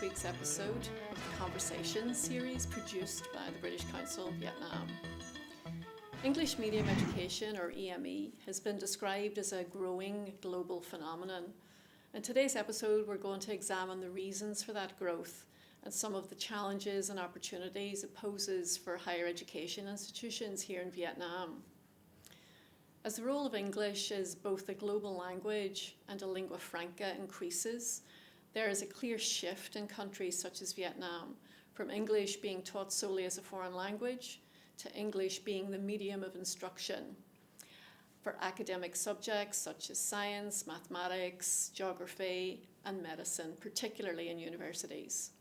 week's episode of the Conversation series produced by the British Council Vietnam. English medium education, or EME, has been described as a growing global phenomenon. In today's episode, we're going to examine the reasons for that growth and some of the challenges and opportunities it poses for higher education institutions here in Vietnam. As the role of English as both a global language and a lingua franca increases, there is a clear shift in countries such as Vietnam from English being taught solely as a foreign language to English being the medium of instruction for academic subjects such as science, mathematics, geography, and medicine, particularly in universities.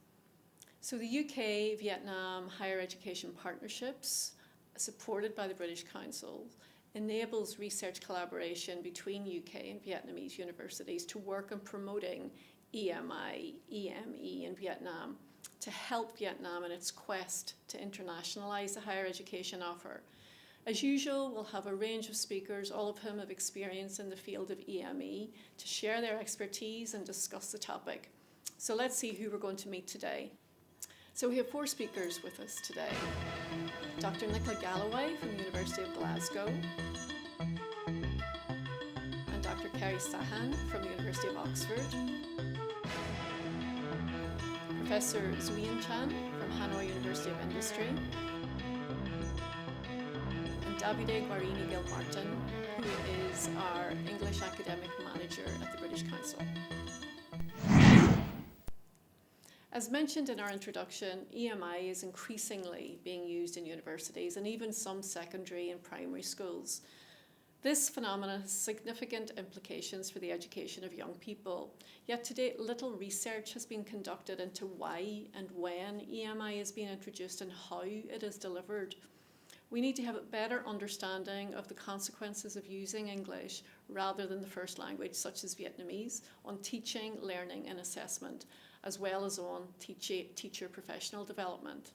So the UK-Vietnam Higher Education Partnerships, supported by the British Council, enables research collaboration between UK and Vietnamese universities to work on promoting EME in Vietnam to help Vietnam in its quest to internationalise the higher education offer. As usual, we'll have a range of speakers, all of whom have experience in the field of EME, to share their expertise and discuss the topic. So let's see who we're going to meet today. So we have 4 speakers with us today. Dr. Nicola Galloway from the University of Glasgow, and Dr. Kari Sahan from the University of Oxford, Professor Duyên Chan from Hanoi University of Industry, and Davide Guarini-Gilmartin, who is our English Academic Manager at the British Council. As mentioned in our introduction, EMI is increasingly being used in universities and even some secondary and primary schools. This phenomenon has significant implications for the education of young people, yet to date little research has been conducted into why and when EMI is being introduced and how it is delivered. We need to have a better understanding of the consequences of using English rather than the first language, such as Vietnamese, on teaching, learning and assessment, as well as on teacher professional development.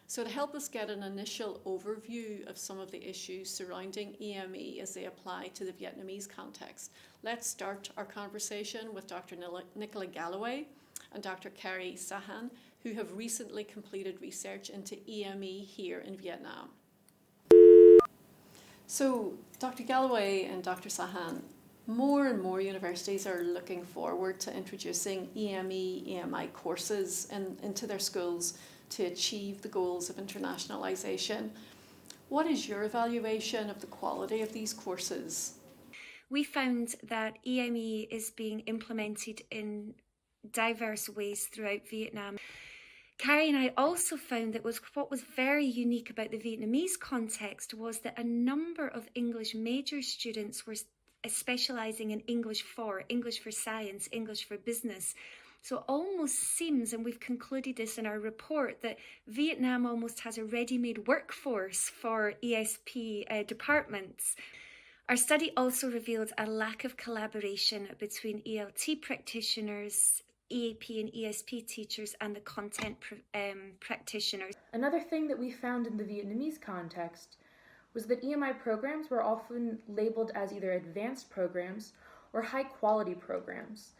So to help us get an initial overview of some of the issues surrounding EME as they apply to the Vietnamese context, let's start our conversation with Dr. Nicola Galloway and Dr. Kari Sahan, who have recently completed research into EME here in Vietnam. So, Dr. Galloway and Dr. Sahan, more and more universities are looking forward to introducing EMI courses into their schools to achieve the goals of internationalisation. What is your evaluation of the quality of these courses? We found that EME is being implemented in diverse ways throughout Vietnam. Kari and I also found that what was very unique about the Vietnamese context was that a number of English major students were specialising in English for science, English for business. So it almost seems, and we've concluded this in our report, that Vietnam almost has a ready-made workforce for ESP departments. Our study also revealed a lack of collaboration between ELT practitioners, EAP and ESP teachers, and the content practitioners. Another thing that we found in the Vietnamese context was that EMI programs were often labeled as either advanced programs or high-quality programs.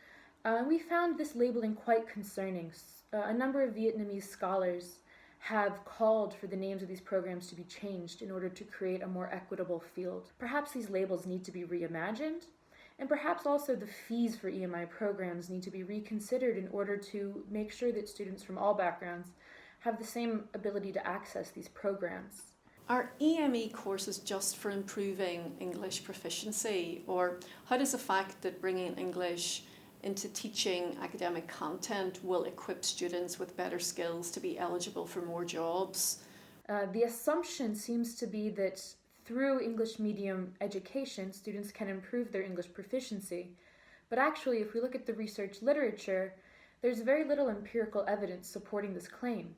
We found this labeling quite concerning. A number of Vietnamese scholars have called for the names of these programs to be changed in order to create a more equitable field. Perhaps these labels need to be reimagined, and perhaps also the fees for EMI programs need to be reconsidered in order to make sure that students from all backgrounds have the same ability to access these programs. Are EME courses just for improving English proficiency, or how does the fact that bringing English into teaching academic content will equip students with better skills to be eligible for more jobs? The assumption seems to be that through English medium education, students can improve their English proficiency. But actually, if we look at the research literature, there's very little empirical evidence supporting this claim.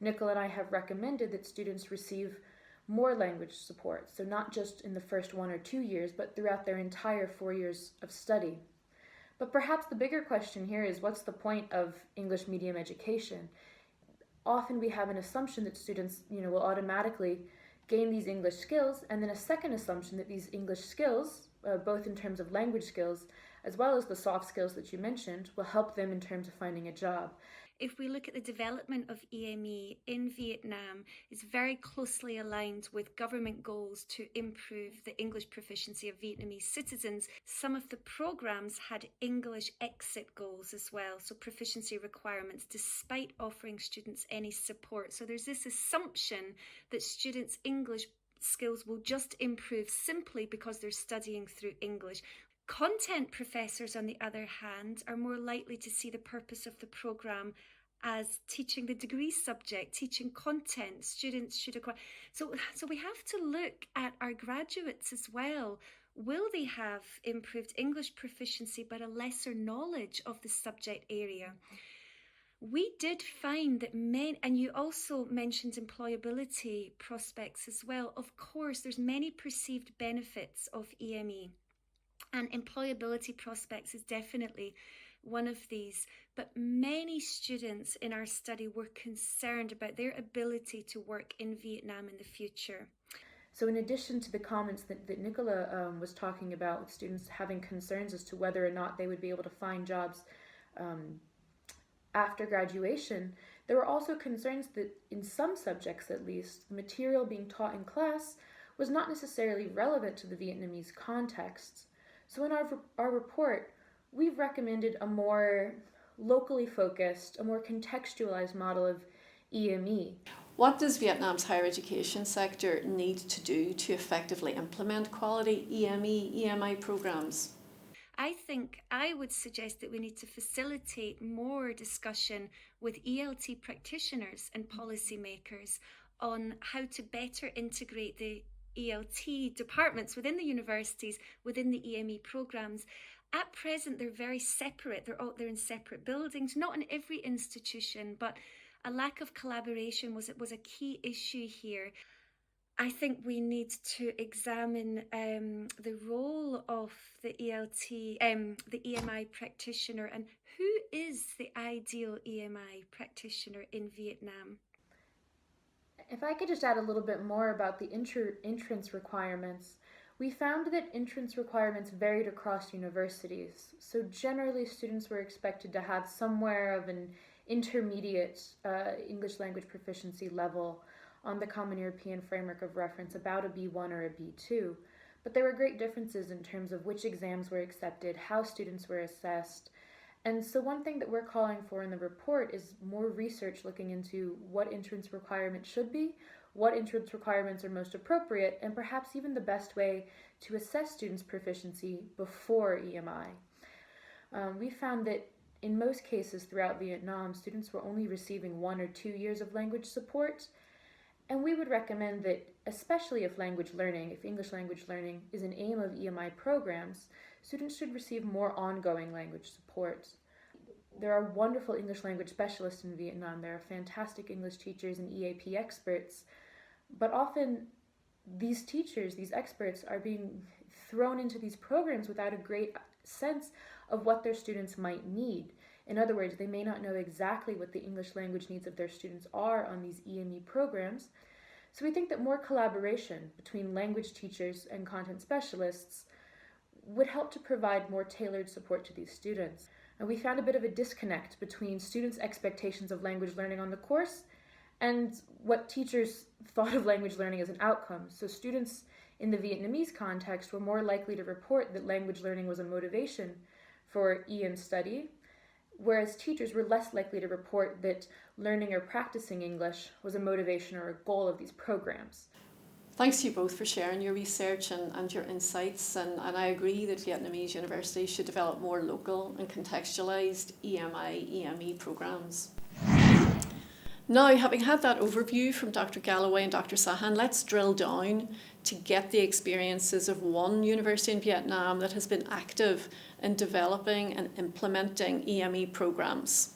Nicola and I have recommended that students receive more language support, so not just in the first 1 or 2 years, but throughout their entire 4 years of study. But perhaps the bigger question here is, what's the point of English medium education? Often we have an assumption that students, will automatically gain these English skills, and then a second assumption that these English skills, both in terms of language skills as well as the soft skills that you mentioned, will help them in terms of finding a job. if we look at the development of EME in Vietnam, it's very closely aligned with government goals to improve the English proficiency of Vietnamese citizens. Some of the programs had English exit goals as well, so proficiency requirements, despite offering students any support. So there's this assumption that students' English skills will just improve simply because they're studying through English. Content professors, on the other hand, are more likely to see the purpose of the programme as teaching the degree subject, teaching content. Students should acquire. So we have to look at our graduates as well. Will they have improved English proficiency but a lesser knowledge of the subject area? We did find that and you also mentioned employability prospects as well. Of course, there's many perceived benefits of EME. And employability prospects is definitely one of these. But many students in our study were concerned about their ability to work in Vietnam in the future. So in addition to the comments that Nicola was talking about, with students having concerns as to whether or not they would be able to find jobs after graduation, there were also concerns that in some subjects at least, the material being taught in class was not necessarily relevant to the Vietnamese context. So in our report, we've recommended a more locally focused, a more contextualized model of EME. What does Vietnam's higher education sector need to do to effectively implement quality EME, EMI programs? I think I would suggest that we need to facilitate more discussion with ELT practitioners and policymakers on how to better integrate the ELT departments within the universities, within the EME programs. At present, they're very separate. They're in separate buildings, not in every institution, but a lack of collaboration was a key issue here. I think we need to examine the role of the the EMI practitioner, and who is the ideal EMI practitioner in Vietnam. If I could just add a little bit more about the entrance requirements, we found that entrance requirements varied across universities. So generally, students were expected to have somewhere of an intermediate English language proficiency level on the Common European Framework of Reference, about a B1 or a B2. But there were great differences in terms of which exams were accepted, how students were assessed. And so one thing that we're calling for in the report is more research looking into what entrance requirements should be, what entrance requirements are most appropriate, and perhaps even the best way to assess students' proficiency before EMI. We found that in most cases throughout Vietnam, students were only receiving 1 or 2 years of language support. And we would recommend that, especially if English language learning is an aim of EMI programs, students should receive more ongoing language support. There are wonderful English language specialists in Vietnam. There are fantastic English teachers and EAP experts. But often these teachers, these experts, are being thrown into these programs without a great sense of what their students might need. In other words, they may not know exactly what the English language needs of their students are on these EME programs. So we think that more collaboration between language teachers and content specialists would help to provide more tailored support to these students. And we found a bit of a disconnect between students' expectations of language learning on the course and what teachers thought of language learning as an outcome. So students in the Vietnamese context were more likely to report that language learning was a motivation for EM study, whereas teachers were less likely to report that learning or practicing English was a motivation or a goal of these programs. Thanks to you both for sharing your research and your insights, and I agree that Vietnamese universities should develop more local and contextualised EMI, EME programmes. Now, having had that overview from Dr. Galloway and Dr. Sahan, let's drill down to get the experiences of one university in Vietnam that has been active in developing and implementing EME programmes.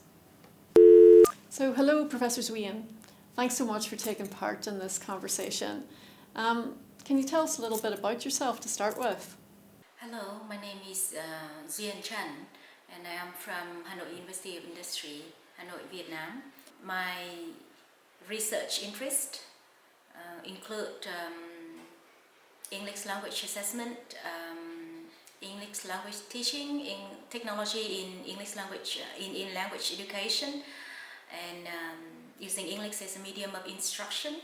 So, hello, Professor Duyên. Thanks so much for taking part in this conversation. Can you tell us a little bit about yourself to start with? Hello, my name is Duyên Trần, and I am from Hà Nội University of Industry, Hà Nội, Vietnam. My research interests include English language assessment, English language teaching, in technology in English language in language education, and using English as a medium of instruction.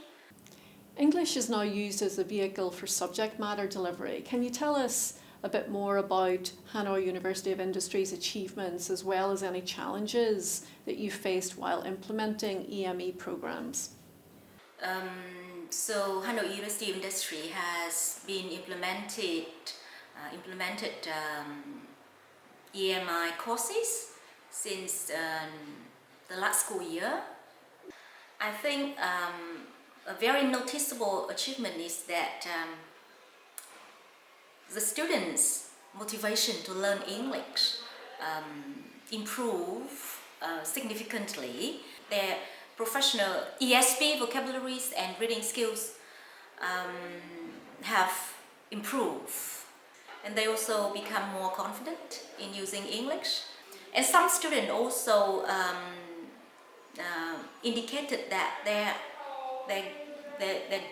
English is now used as a vehicle for subject matter delivery. Can you tell us a bit more about Hanoi University of Industry's achievements as well as any challenges that you faced while implementing EME programs? So Hanoi University of Industry has been implemented EMI courses since the last school year. I think a very noticeable achievement is that the students' motivation to learn English improve significantly. Their professional ESP vocabularies and reading skills have improved, and they also become more confident in using English. And some students also indicated that they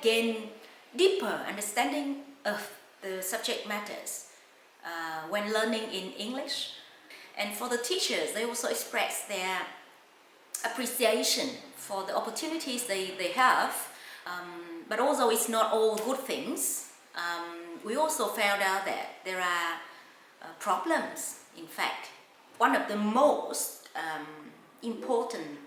gain deeper understanding of the subject matters when learning in English. And for the teachers, they also express their appreciation for the opportunities they have. But although it's not all good things, we also found out that there are problems. In fact, one of the most important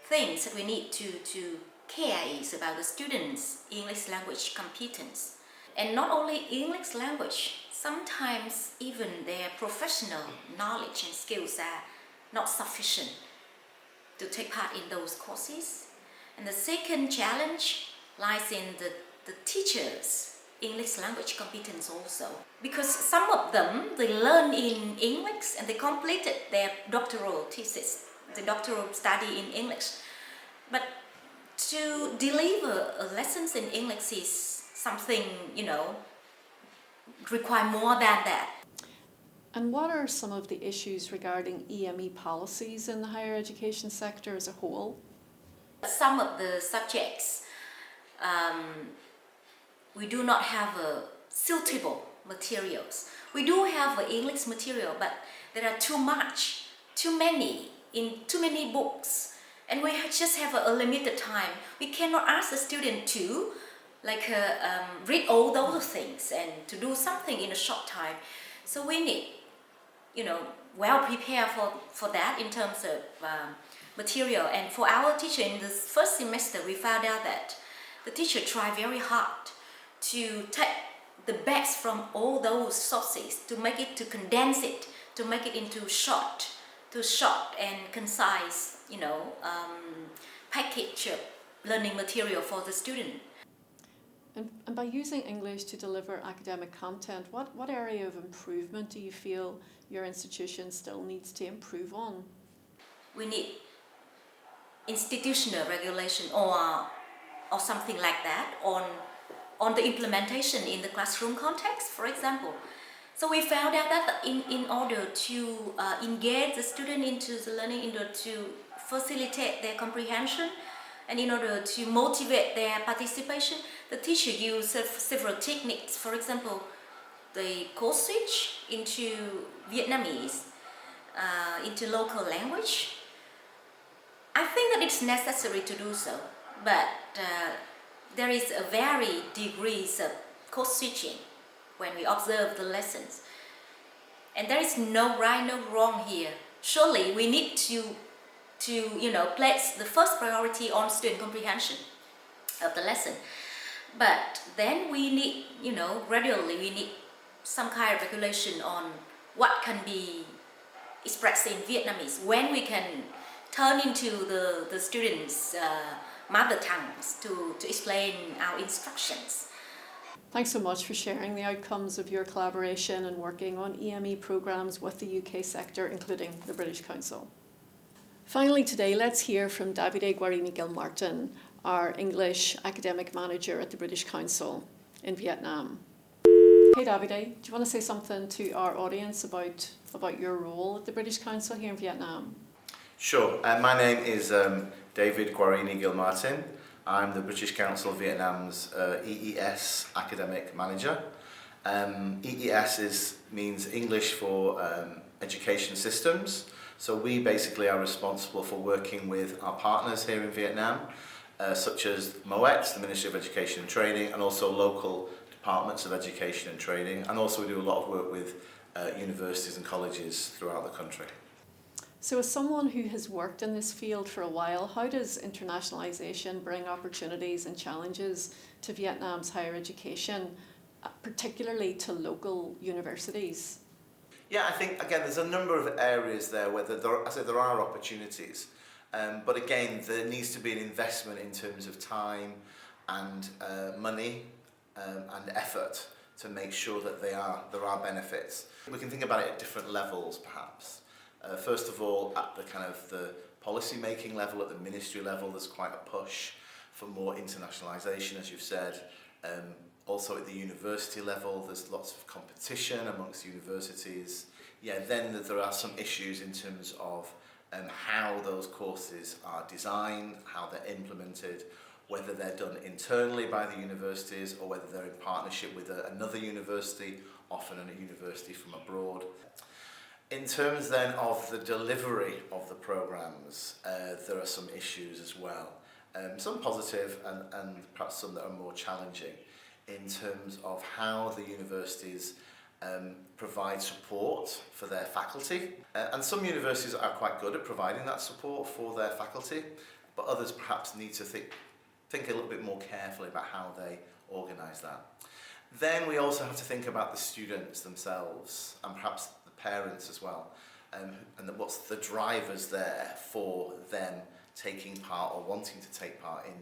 things that we need to care is about the students' English language competence. And not only English language, sometimes even their professional knowledge and skills are not sufficient to take part in those courses. And the second challenge lies in the teachers' English language competence also. Because some of them, they learn in English and they completed their doctoral thesis, the doctoral study in English. But to deliver lessons in English is something, require more than that. And what are some of the issues regarding EME policies in the higher education sector as a whole? Some of the subjects, we do not have suitable materials. We do have English material, but there are too many in too many books, and we just have a limited time. We cannot ask the student to read all those things and to do something in a short time. So we need, well prepared for that in terms of material. And for our teacher in the first semester, we found out that the teacher tried very hard to take the best from all those sources, to condense it, to make it into short and concise, package of learning material for the student. And by using English to deliver academic content, what area of improvement do you feel your institution still needs to improve on? We need institutional regulation or something like that on the implementation in the classroom context, for example. So we found out that in order to engage the student into the learning, in order to facilitate their comprehension, and in order to motivate their participation, the teacher used several techniques. For example, they code switch into Vietnamese, into local language. I think that it's necessary to do so, but there is a vary degrees of code switching when we observe the lessons. And there is no right, no wrong here. Surely we need to place the first priority on student comprehension of the lesson. But then we need, gradually we need some kind of regulation on what can be expressed in Vietnamese, when we can turn into the students' mother tongues to explain our instructions. Thanks so much for sharing the outcomes of your collaboration and working on EME programs with the UK sector, including the British Council. Finally today, let's hear from Davide Guarini-Gilmartin, our English academic manager at the British Council in Vietnam. Hey Davide, do you want to say something to our audience about your role at the British Council here in Vietnam? Sure. My name is David Guarini-Gilmartin. I'm the British Council Vietnam's EES academic manager. EES means English for Education Systems. So we basically are responsible for working with our partners here in Vietnam, such as MOET, the Ministry of Education and Training, and also local departments of education and training. And also we do a lot of work with universities and colleges throughout the country. So as someone who has worked in this field for a while, how does internationalisation bring opportunities and challenges to Vietnam's higher education, particularly to local universities? Yeah, I think, again, there's a number of areas there where there are opportunities. But again, there needs to be an investment in terms of time and money and effort to make sure that there are benefits. We can think about it at different levels, perhaps. First of all, at the policy making level, at the ministry level, there's quite a push for more internationalisation, as you've said. Also at the university level, there's lots of competition amongst universities. Yeah, then there are some issues in terms of how those courses are designed, how they're implemented, whether they're done internally by the universities or whether they're in partnership with another university, often a university from abroad. In terms then of the delivery of the programmes, there are some issues as well. Some positive and perhaps some that are more challenging in terms of how the universities provide support for their faculty. And some universities are quite good at providing that support for their faculty, but others perhaps need to think a little bit more carefully about how they organise that. Then we also have to think about the students themselves and perhaps the parents as well, and what's the drivers there for them taking part or wanting to take part in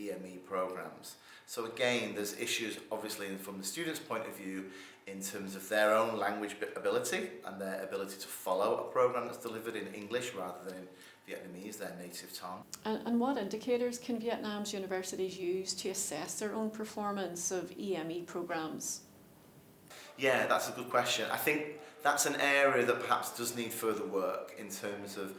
EME programmes. So again, there's issues obviously from the students' point of view in terms of their own language ability and their ability to follow a programme that's delivered in English rather than in Vietnamese, their native tongue. And what indicators can Vietnam's universities use to assess their own performance of EME programmes? Yeah, that's a good question. I think that's an area that perhaps does need further work in terms of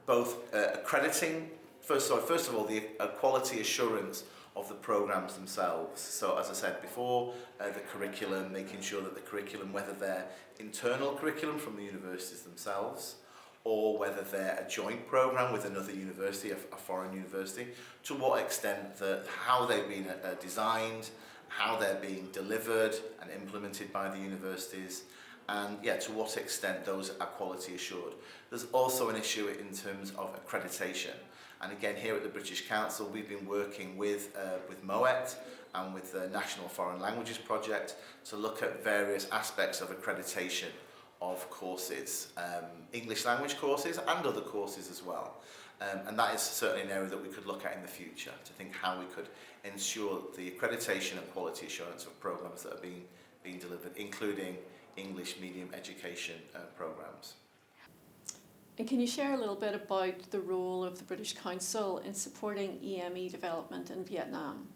both accrediting, first of all, the quality assurance of the programmes themselves. So as I said before, the curriculum, making sure that the curriculum, whether they're internal curriculum from the universities themselves, or whether they're a joint programme with another university, a foreign university, to what extent, how they've been designed, how they're being delivered and implemented by the universities, and to what extent those are quality assured. There's also an issue in terms of accreditation. And again, here at the British Council, we've been working with MOET and with the National Foreign Languages Project to look at various aspects of accreditation of courses, English language courses and other courses as well. And that is certainly an area that we could look at in the future to think how we could ensure the accreditation and quality assurance of programmes that are being delivered, including English medium education programmes. And can you share a little bit about the role of the British Council in supporting EME development in Vietnam?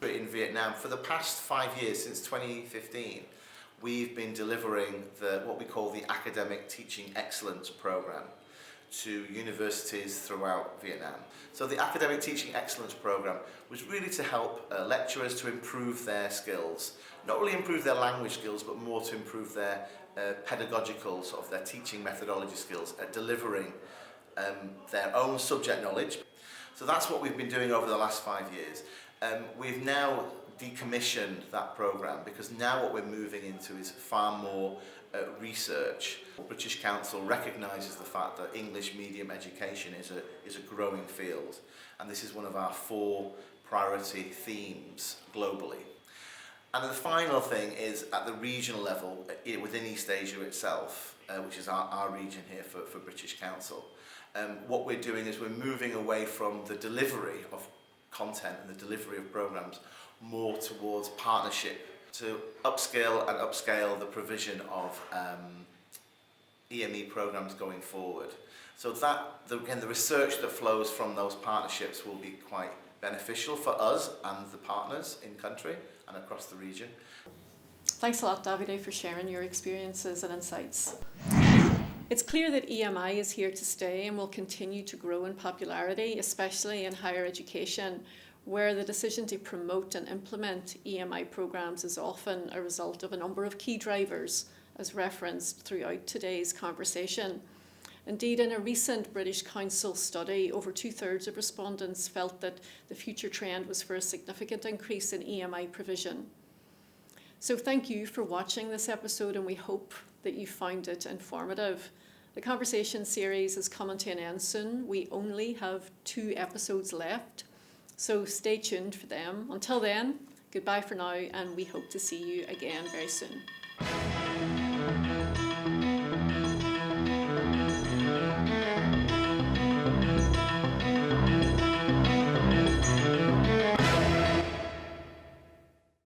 In Vietnam, for the past 5 years, since 2015, we've been delivering what we call the Academic Teaching Excellence Programme to universities throughout Vietnam. So the Academic Teaching Excellence Programme was really to help lecturers to improve their skills, not only improve their language skills, but more to improve their pedagogical, sort of their teaching methodology skills at delivering their own subject knowledge. So that's what we've been doing over the last 5 years. We've now decommissioned that programme because now what we're moving into is far more research. The British Council recognises the fact that English medium education is a growing field, and this is one of our 4 priority themes globally. And the final thing is at the regional level within East Asia itself, which is our region here for British Council. What we're doing is we're moving away from the delivery of content and the delivery of programmes more towards partnership to upscale the provision of EME programmes going forward. So again, the research that flows from those partnerships will be quite beneficial for us and the partners in country and across the region. Thanks a lot, Davide, for sharing your experiences and insights. It's clear that EMI is here to stay and will continue to grow in popularity, especially in higher education, where the decision to promote and implement EMI programs is often a result of a number of key drivers, as referenced throughout today's conversation. Indeed, in a recent British Council study, over 2/3 of respondents felt that the future trend was for a significant increase in EMI provision. So thank you for watching this episode, and we hope that you found it informative. The conversation series is coming to an end soon. We only have 2 episodes left, so stay tuned for them. Until then, goodbye for now, and we hope to see you again very soon.